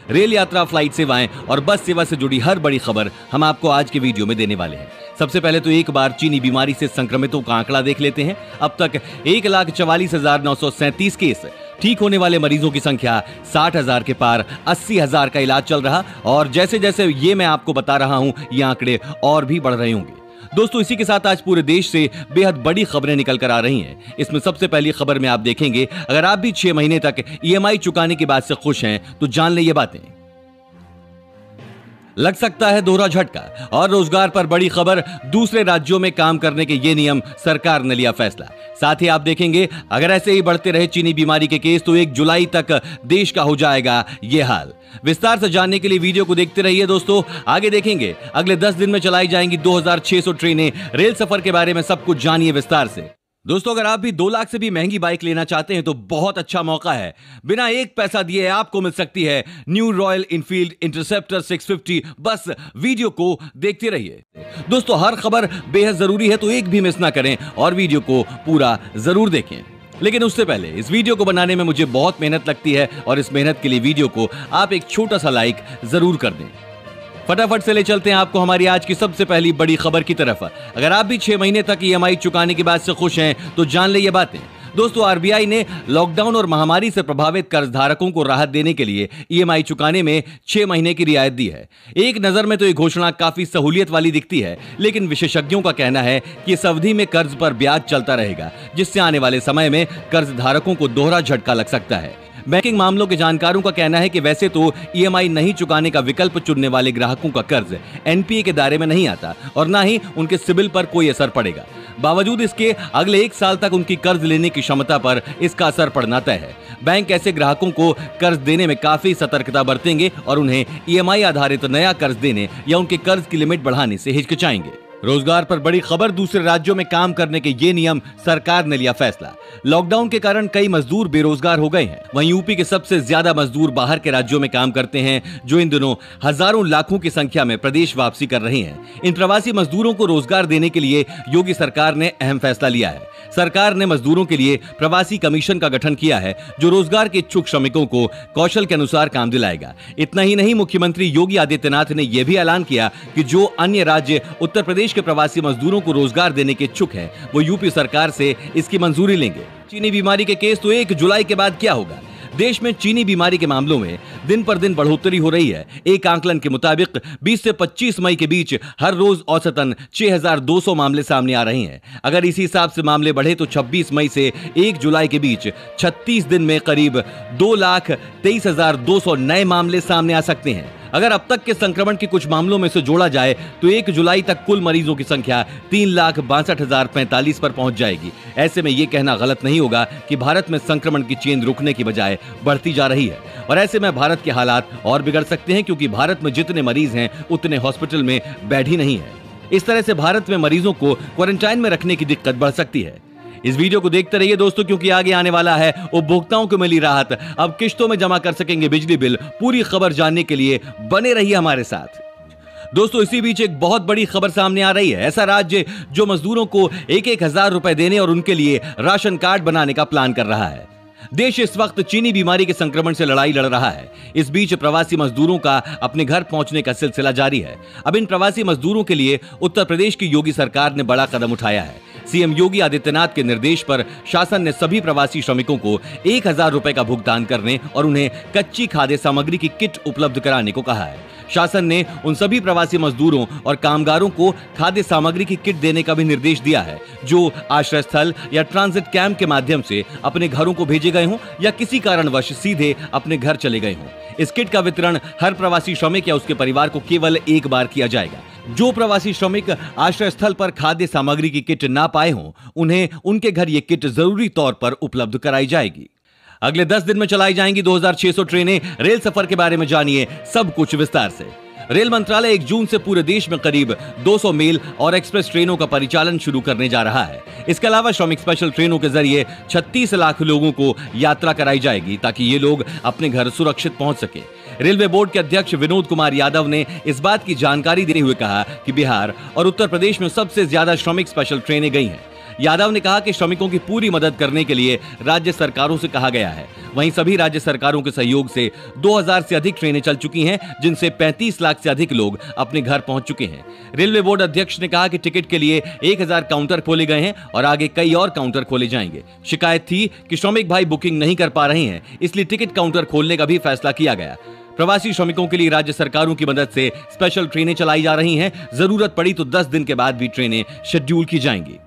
Rail यात्रा, flight सेवाएं और बस सेवा से जुड़ी हर बड़ी खबर हम आपको आज के वीडियो में देने वाले हैं। सबसे पहले तो एक बार चीनी बीमारी से संक्रमितों का आंकड़ा देख लेते हैं। अब तक 1,44,937 केस, ठीक होने वाले मरीजों की संख्या 60,000 के पार, 80,000 का इलाज चल रहा और जैसे जैसे ये मैं आपको बता रहा हूं ये आंकड़े और भी बढ़ रहे होंगे। दोस्तों, इसी के साथ आज पूरे देश से बेहद बड़ी खबरें निकल कर आ रही हैं। इसमें सबसे पहली खबर में आप देखेंगे, अगर आप भी 6 महीने तक ईएमआई चुकाने की बात से खुश हैं तो जान ले ये बातें। लग सकता है दोहरा झटका और रोजगार पर बड़ी खबर, दूसरे राज्यों में काम करने के ये नियम, सरकार ने लिया फैसला। साथ ही आप देखेंगे, अगर ऐसे ही बढ़ते रहे चीनी बीमारी के केस तो 1 जुलाई तक देश का हो जाएगा ये हाल। विस्तार से जानने के लिए वीडियो को देखते रहिए दोस्तों। आगे देखेंगे, अगले 10 दिन में चलाई जाएंगी 2600 ट्रेनें। रेल सफर के बारे में सब कुछ जानिए विस्तार से। दोस्तों, अगर आप भी 2 लाख से भी महंगी बाइक लेना चाहते हैं तो बहुत अच्छा मौका है। बिना एक पैसा दिए आपको मिल सकती है न्यू रॉयल इनफील्ड इंटरसेप्टर 650। बस वीडियो को देखते रहिए। दोस्तों, हर खबर बेहद जरूरी है तो एक भी मिस ना करें और वीडियो को पूरा जरूर देखें। लेकिन उससे पहले इस वीडियो को बनाने में मुझे बहुत मेहनत लगती है और इस मेहनत के लिए वीडियो को आप एक छोटा सा लाइक जरूर कर दें। फटाफट से ले चलते हैं आपको हमारी आज की सबसे पहली बड़ी खबर की तरफ। अगर आप भी 6 महीने तक ईएमआई चुकाने की बात से खुश हैं तो जान ले ये बातें। दोस्तों, आरबीआई ने लॉकडाउन और महामारी से प्रभावित कर्जधारकों को राहत देने के लिए ईएमआई चुकाने में 6 महीने की रियायत दी है। एक नजर में तो ये घोषणा काफी सहूलियत वाली दिखती है, लेकिन विशेषज्ञों का कहना है कि इस अवधि में कर्ज पर ब्याज चलता रहेगा, जिससे आने वाले समय में कर्जधारकों को दोहरा झटका लग सकता है। बैंकिंग मामलों के जानकारों का कहना है कि वैसे तो ईएमआई नहीं चुकाने का विकल्प चुनने वाले ग्राहकों का कर्ज एनपीए के दायरे में नहीं आता और ना ही उनके सिबिल पर कोई असर पड़ेगा। बावजूद इसके अगले 1 साल तक उनकी कर्ज लेने की क्षमता पर इसका असर पड़ना तय है। बैंक ऐसे ग्राहकों को कर्ज देने में काफी सतर्कता बरतेंगे और उन्हें ईएमआई आधारित नया कर्ज देने या उनके कर्ज की लिमिट बढ़ाने से हिचकिचाएंगे। रोजगार पर बड़ी खबर, दूसरे राज्यों में काम करने के ये नियम, सरकार ने लिया फैसला। लॉकडाउन के कारण कई मजदूर बेरोजगार हो गए हैं। वहीं यूपी के सबसे ज्यादा मजदूर बाहर के राज्यों में काम करते हैं, जो इन दिनों हजारों लाखों की संख्या में प्रदेश वापसी कर रहे हैं। इन प्रवासी मजदूरों को रोजगार देने के लिए योगी सरकार ने अहम फैसला लिया है। सरकार ने मजदूरों के लिए प्रवासी कमीशन का गठन किया है, जो रोजगार के इच्छुक श्रमिकों को कौशल के अनुसार काम दिलाएगा। इतना ही नहीं, मुख्यमंत्री योगी आदित्यनाथ ने यह भी ऐलान किया कि जो अन्य राज्य उत्तर प्रदेश के प्रवासी मजदूरों को रोजगार देने के इच्छुक हैं, वो यूपी सरकार से इसकी मंजूरी लेंगे। चीनी बीमारी के केस तो 1 जुलाई के बाद क्या होगा? देश में चीनी बीमारी के मामलों में दिन पर दिन बढ़ोतरी हो रही है। एक आंकलन के मुताबिक 20 से 25 मई के बीच हर रोज औसतन 6,200 मामले सामने आ रहे हैं। अगर इसी हिसाब से मामले बढ़े तो 26 मई से 1 जुलाई के बीच 36 दिन में करीब 2,23,200 नए मामले सामने आ सकते हैं। अगर अब तक के संक्रमण के कुछ मामलों में से जोड़ा जाए तो 1 जुलाई तक कुल मरीजों की संख्या 3,62,045 पर पहुंच जाएगी। ऐसे में यह कहना गलत नहीं होगा कि भारत में संक्रमण की चेन रुकने की बजाय बढ़ती जा रही है और ऐसे में भारत के हालात और बिगड़ सकते हैं, क्योंकि भारत में जितने मरीज हैं उतने हॉस्पिटल में बेड ही नहीं है। इस तरह से भारत में मरीजों को क्वारंटाइन में रखने की दिक्कत बढ़ सकती है। इस वीडियो को देखते रहिए दोस्तों, क्योंकि आगे आने वाला है उपभोक्ताओं को मिली राहत, अब किश्तों में जमा कर सकेंगे बिजली बिल। पूरी खबर जानने के लिए बने रहिए हमारे साथ। दोस्तों, इसी बीच एक बहुत बड़ी खबर सामने आ रही है। ऐसा राज्य जो मजदूरों को 1-1 हजार रुपए देने और उनके लिए राशन कार्ड बनाने का प्लान कर रहा है। देश इस वक्त चीनी बीमारी के संक्रमण से लड़ाई लड़ रहा है। इस बीच प्रवासी मजदूरों का अपने घर पहुंचने का सिलसिला जारी है। अब इन प्रवासी मजदूरों के लिए उत्तर प्रदेश की योगी सरकार ने बड़ा कदम उठाया है। सीएम योगी आदित्यनाथ के निर्देश पर शासन ने सभी प्रवासी श्रमिकों को 1,000 रुपए का भुगतान करने और उन्हें कच्ची खाद्य सामग्री की किट उपलब्ध कराने को कहा है। शासन ने उन सभी प्रवासी मजदूरों और कामगारों को खाद्य सामग्री की किट देने का भी निर्देश दिया है, जो आश्रय स्थल या ट्रांजिट कैंप के माध्यम से अपने घरों को भेजे गए हों या किसी कारणवश सीधे अपने घर चले गए हों। इस किट का वितरण हर प्रवासी श्रमिक या उसके परिवार को केवल एक बार किया जाएगा। जो प्रवासी श्रमिक आश्रय स्थल पर खाद्य सामग्री की किट ना पाए हों, उन्हें उनके घर ये किट जरूरी तौर पर उपलब्ध कराई जाएगी। अगले 10 दिन में चलाई जाएंगी 2,600 ट्रेनें। रेल सफर के बारे में जानिए सब कुछ विस्तार से। रेल मंत्रालय 1 जून से पूरे देश में करीब 200 मेल और एक्सप्रेस ट्रेनों का परिचालन शुरू करने जा रहा है। इसके अलावा श्रमिक स्पेशल ट्रेनों के जरिए 36 लाख लोगों को यात्रा कराई जाएगी, ताकि ये लोग अपने घर सुरक्षित पहुंच सके। रेलवे बोर्ड के अध्यक्ष विनोद कुमार यादव ने इस बात की जानकारी देते हुए कहा कि बिहार और उत्तर प्रदेश में सबसे ज्यादा श्रमिक स्पेशल ट्रेनें गई हैं। यादव ने कहा कि श्रमिकों की पूरी मदद करने के लिए राज्य सरकारों से कहा गया है। वहीं सभी राज्य सरकारों के सहयोग से 2000 से अधिक ट्रेनें चल चुकी हैं, जिनसे 35 लाख से अधिक लोग अपने घर पहुंच चुके हैं। रेलवे बोर्ड अध्यक्ष ने कहा कि टिकट के लिए 1000 काउंटर खोले गए हैं और आगे कई और काउंटर खोले जाएंगे। शिकायत थी कि श्रमिक भाई बुकिंग नहीं कर पा रहे हैं, इसलिए टिकट काउंटर खोलने का भी फैसला किया गया। प्रवासी श्रमिकों के लिए राज्य सरकारों की मदद से स्पेशल ट्रेनें चलाई जा रही हैं। जरूरत पड़ी तो 10 दिन के बाद भी ट्रेनें शेड्यूल की जाएंगी।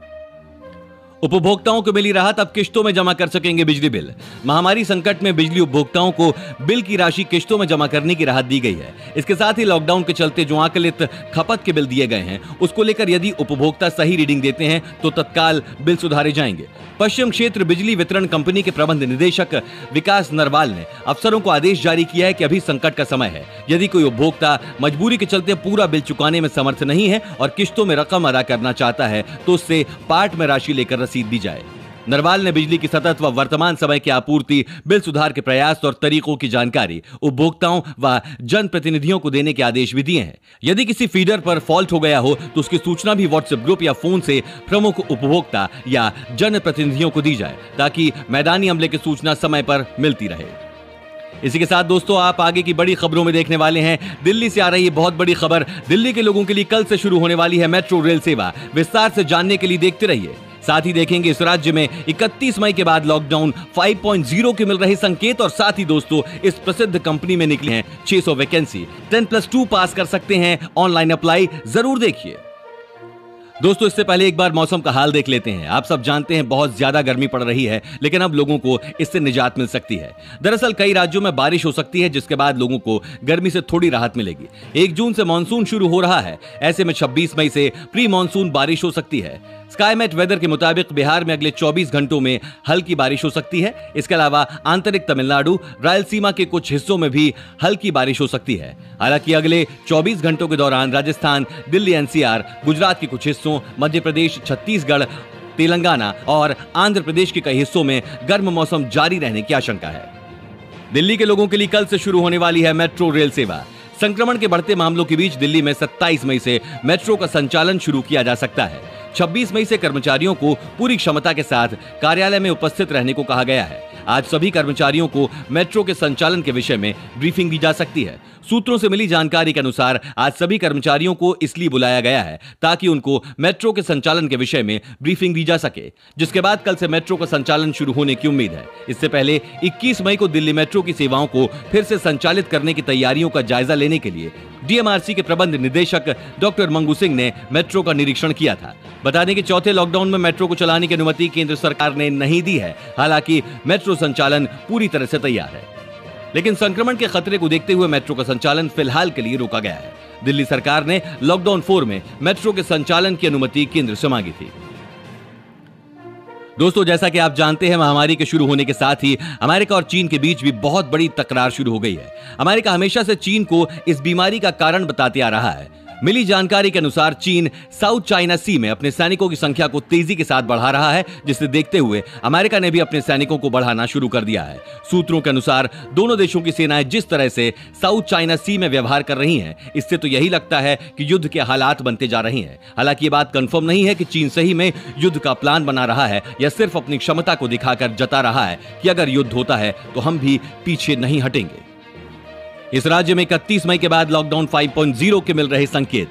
उपभोक्ताओं को मिली राहत, अब किश्तों में जमा कर सकेंगे बिजली बिल। महामारी संकट में बिजली उपभोक्ताओं को बिल की राशि किश्तों में जमा करने की राहत दी गई है। इसके साथ ही लॉकडाउन के चलते जो आकलित खपत के बिल दिए गए हैं, उसको लेकर यदि उपभोक्ता सही रीडिंग देते हैं तो तत्काल बिल सुधारे जाएंगे। पश्चिम क्षेत्र बिजली वितरण कंपनी के प्रबंध निदेशक विकास नरवाल ने अफसरों को आदेश जारी किया है कि अभी संकट का समय है। यदि कोई उपभोक्ता मजबूरी के चलते पूरा बिल चुकाने में समर्थ नहीं है और किश्तों में रकम अदा करना चाहता है तो उससे पार्ट में राशि लेकर रसीद दी जाए। नरवाल ने बिजली की सतत व वर्तमान समय की आपूर्ति, बिल सुधार के प्रयास और तरीकों की जानकारी उपभोक्ताओं व जनप्रतिनिधियों को देने के आदेश भी दिए हैं। यदि किसी फीडर पर फॉल्ट हो गया हो तो उसकी सूचना भी व्हाट्सएप ग्रुप या फोन से प्रमुख उपभोक्ता या जनप्रतिनिधियों को दी जाए, ताकि मैदानी अमले की सूचना समय पर मिलती रहे। इसी के साथ दोस्तों, आप आगे की बड़ी खबरों में देखने वाले हैं दिल्ली से आ रही बहुत बड़ी खबर। दिल्ली के लोगों के लिए कल से शुरू होने वाली है मेट्रो रेल सेवा। विस्तार से जानने के लिए देखते रहिए। साथ ही देखेंगे इस राज्य में 31 मई के बाद लॉकडाउन 5.0 के मिल रहे संकेत, और साथ ही दोस्तों इस प्रसिद्ध कंपनी में निकली हैं 600 वैकेंसी। 10+2 पास कर सकते हैं, ऑनलाइन अप्लाई जरूर देखिए। दोस्तों इससे पहले एक बार मौसम का हाल देख लेते हैं। आप सब जानते हैं बहुत ज्यादा गर्मी पड़ रही है, लेकिन अब लोगों को इससे निजात मिल सकती है। दरअसल कई राज्यों में बारिश हो सकती है, जिसके बाद लोगों को गर्मी से थोड़ी राहत मिलेगी। 1 जून से मानसून शुरू हो रहा है। ऐसे में 26 मई से प्री मानसून बारिश हो सकती है। स्काईमेट वेदर के मुताबिक बिहार में अगले 24 घंटों में हल्की बारिश हो सकती है। इसके अलावा आंतरिक तमिलनाडु, रायलसीमा के कुछ हिस्सों में भी हल्की बारिश हो सकती है। हालांकि अगले 24 घंटों के दौरान राजस्थान, दिल्ली एनसीआर, गुजरात के कुछ हिस्सों, मध्य प्रदेश, छत्तीसगढ़, तेलंगाना और आंध्र प्रदेश के कई हिस्सों में गर्म मौसम जारी रहने की आशंका है। दिल्ली के लोगों के लिए कल से शुरू होने वाली है मेट्रो रेल सेवा। संक्रमण के बढ़ते मामलों के बीच दिल्ली में 27 मई से मेट्रो का संचालन शुरू किया जा सकता है। 26 मई से कर्मचारियों को पूरी क्षमता के साथ कार्यालय में उपस्थित रहने को कहा गया है। आज सभी कर्मचारियों को मेट्रो के संचालन के विषय में ब्रीफिंग दी जा सकती है। सूत्रों से मिली जानकारी के अनुसार आज सभी कर्मचारियों को इसलिए बुलाया गया है ताकि उनको मेट्रो के संचालन के विषय में ब्रीफिंग दी जा सके, जिसके बाद कल से मेट्रो का संचालन शुरू होने की उम्मीद है। इससे पहले 21 मई को दिल्ली मेट्रो की सेवाओं को फिर से संचालित करने की तैयारियों का जायजा लेने के लिए डीएमआरसी के प्रबंध निदेशक डॉक्टर मंगू सिंह ने मेट्रो का निरीक्षण किया था। बता दें कि चौथे लॉकडाउन में मेट्रो को चलाने की अनुमति केंद्र सरकार ने नहीं दी है। हालांकि मेट्रो संचालन पूरी तरह से तैयार है, लेकिन संक्रमण के खतरे को देखते हुए मेट्रो का संचालन फिलहाल के लिए रोका गया है। दिल्ली सरकार ने लॉकडाउन 4 में मेट्रो के संचालन की अनुमति केंद्र से मांगी थी। दोस्तों जैसा कि आप जानते हैं, महामारी के शुरू होने के साथ ही अमेरिका और चीन के बीच भी बहुत बड़ी तकरार शुरू हो गई है। अमेरिका हमेशा से चीन को इस बीमारी का कारण बताते आ रहा है। मिली जानकारी के अनुसार चीन साउथ चाइना सी में अपने सैनिकों की संख्या को तेजी के साथ बढ़ा रहा है, जिसे देखते हुए अमेरिका ने भी अपने सैनिकों को बढ़ाना शुरू कर दिया है। सूत्रों के अनुसार दोनों देशों की सेनाएं जिस तरह से साउथ चाइना सी में व्यवहार कर रही हैं, इससे तो यही लगता है कि युद्ध के हालात बनते जा रहे हैं। हालांकि ये बात कंफर्म नहीं है कि चीन सही में युद्ध का प्लान बना रहा है या सिर्फ अपनी क्षमता को दिखाकर जता रहा है कि अगर युद्ध होता है तो हम भी पीछे नहीं हटेंगे। इस राज्य में 31 मई के बाद लॉकडाउन 5.0 के मिल रहे संकेत।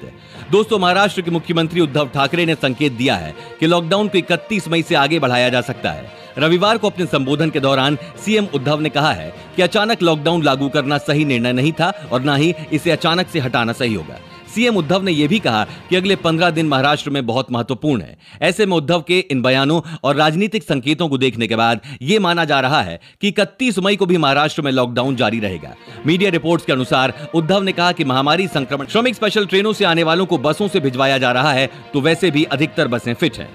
दोस्तों महाराष्ट्र के मुख्यमंत्री उद्धव ठाकरे ने संकेत दिया है कि लॉकडाउन को 31 मई से आगे बढ़ाया जा सकता है। रविवार को अपने संबोधन के दौरान सीएम उद्धव ने कहा है कि अचानक लॉकडाउन लागू करना सही निर्णय नहीं था और न ही इसे अचानक से हटाना सही होगा। सीएम उद्धव ने यह भी कहा कि अगले 15 दिन महाराष्ट्र में बहुत महत्वपूर्ण है। ऐसे में उद्धव के इन बयानों और राजनीतिक संकेतों को देखने के बाद यह माना जा रहा है कि 31 मई को भी महाराष्ट्र में लॉकडाउन जारी रहेगा। मीडिया रिपोर्ट्स के अनुसार उद्धव ने कहा कि महामारी संक्रमण श्रमिक स्पेशल ट्रेनों से आने वालों को बसों से भिजवाया जा रहा है, तो वैसे भी अधिकतर बसें फिट हैं।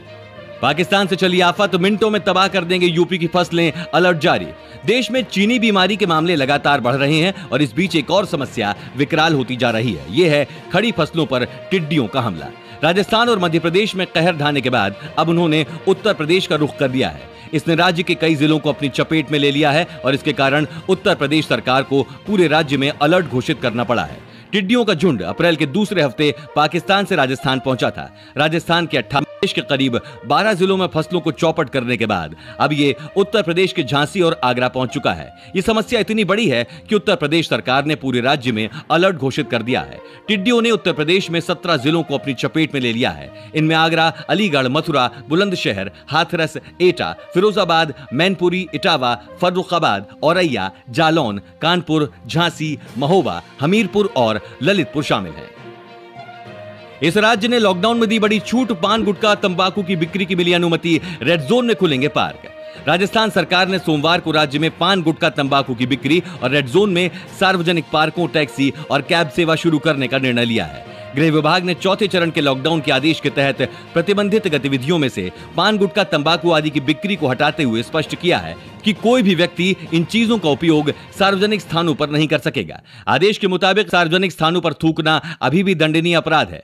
पाकिस्तान से चली आफत मिनटों में तबाह कर देंगे यूपी की फसलें, अलर्ट जारी। देश में चीनी बीमारी के मामले लगातार बढ़ रहे हैं और इस बीच एक और समस्या विकराल होती जा रही है। यह है खड़ी फसलों पर टिड्डियों का हमला। राजस्थान और मध्य प्रदेश में कहर ढाने के बाद अब उन्होंने उत्तर प्रदेश का रुख कर दिया है। इसने राज्य के कई जिलों को अपनी चपेट में ले लिया है और इसके कारण उत्तर प्रदेश सरकार को पूरे राज्य में अलर्ट घोषित करना पड़ा है। टिड्डियों का झुंड अप्रैल के दूसरे हफ्ते पाकिस्तान से राजस्थान पहुंचा था। राजस्थान के 58 देश के करीब 12 जिलों में फसलों को चौपट करने के बाद अब ये उत्तर प्रदेश के झांसी और आगरा पहुंच चुका है। ये समस्या इतनी बड़ी है कि उत्तर प्रदेश सरकार ने पूरे राज्य में अलर्ट घोषित कर दिया है। टिड्डियों ने उत्तर प्रदेश में 17 जिलों को अपनी चपेट में ले लिया है। इनमें आगरा, अलीगढ़, मथुरा, बुलंदशहर, हाथरस, एटा, फिरोजाबाद, मैनपुरी, इटावा, फर्रुखाबाद, औरैया, जालौन, कानपुर, झांसी, महोबा, हमीरपुर और ललितपुर शामिल है। इस राज्य ने लॉकडाउन में दी बड़ी छूट। पान, गुटखा, तंबाकू की बिक्री की मिली अनुमति। रेड जोन में खुलेंगे पार्क। राजस्थान सरकार ने सोमवार को राज्य में पान, गुटखा, तंबाकू की बिक्री और रेड जोन में सार्वजनिक पार्कों, टैक्सी और कैब सेवा शुरू करने का निर्णय लिया है। गृह विभाग ने चौथे चरण के लॉकडाउन के आदेश के तहत प्रतिबंधित गतिविधियों में से पान, गुटखा, तंबाकू आदि की बिक्री को हटाते हुए स्पष्ट किया है कि कोई भी व्यक्ति इन चीजों का उपयोग सार्वजनिक स्थानों पर नहीं कर सकेगा। आदेश के मुताबिक सार्वजनिक स्थानों पर थूकना अभी भी दंडनीय अपराध है।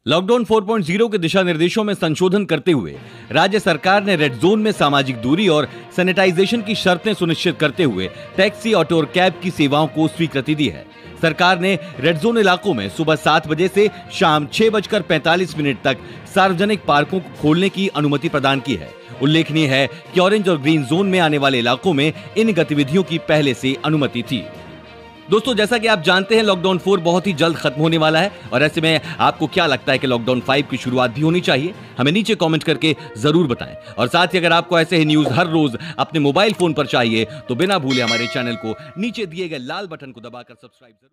लॉकडाउन 4.0 के दिशा निर्देशों में संशोधन करते हुए राज्य सरकार ने रेड जोन में सामाजिक दूरी और सैनिटाइजेशन की शर्तें सुनिश्चित करते हुए टैक्सी, ऑटो और कैब की सेवाओं को स्वीकृति दी है। सरकार ने रेड जोन इलाकों में सुबह 7 बजे से शाम 6:45 तक सार्वजनिक पार्कों को खोलने की अनुमति प्रदान की है। उल्लेखनीय है कि ऑरेंज और ग्रीन जोन में आने वाले इलाकों में इन गतिविधियों की पहले से अनुमति थी। दोस्तों, जैसा कि आप जानते हैं, लॉकडाउन 4 बहुत ही जल्द खत्म होने वाला है और ऐसे में आपको क्या लगता है कि लॉकडाउन 5 की शुरुआत भी होनी चाहिए? हमें नीचे कमेंट करके जरूर बताएं। और साथ ही अगर आपको ऐसे ही न्यूज हर रोज अपने मोबाइल फोन पर चाहिए तो बिना भूले हमारे चैनल को नीचे दिए गए लाल बटन को दबाकर सब्सक्राइब जरूर